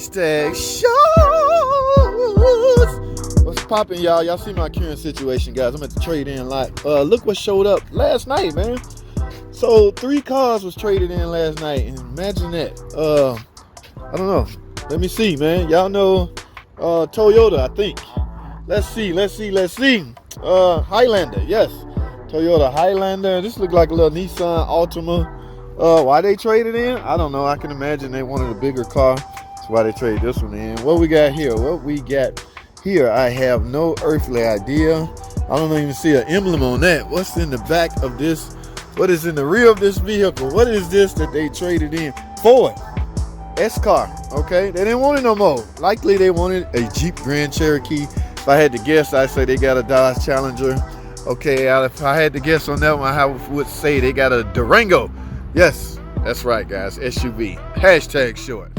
Hashtag shows. What's poppin', y'all? Y'all see my current situation, guys. I'm at the trade-in lot. Look what showed up last night, man. So 3 cars was traded in last night, and imagine that. I don't know. Let me see, man. Y'all know Toyota, I think. Let's see. Highlander, yes. Toyota Highlander. This look like a little Nissan Altima. Why they traded in? I don't know. I can imagine they wanted a bigger car. That's why they traded this one in. What we got here? I have no earthly idea. I don't even see an emblem on that. What's in the back of this? What is in the rear of this vehicle? What is this that they traded in? Ford S-Car. Okay, they didn't want it no more. Likely they wanted a Jeep Grand Cherokee. If I had to guess, I'd say they got a Dodge Challenger. Okay, if I had to guess on that one, I would say they got a Durango. Yes, that's right, guys. SUV. Hashtag short.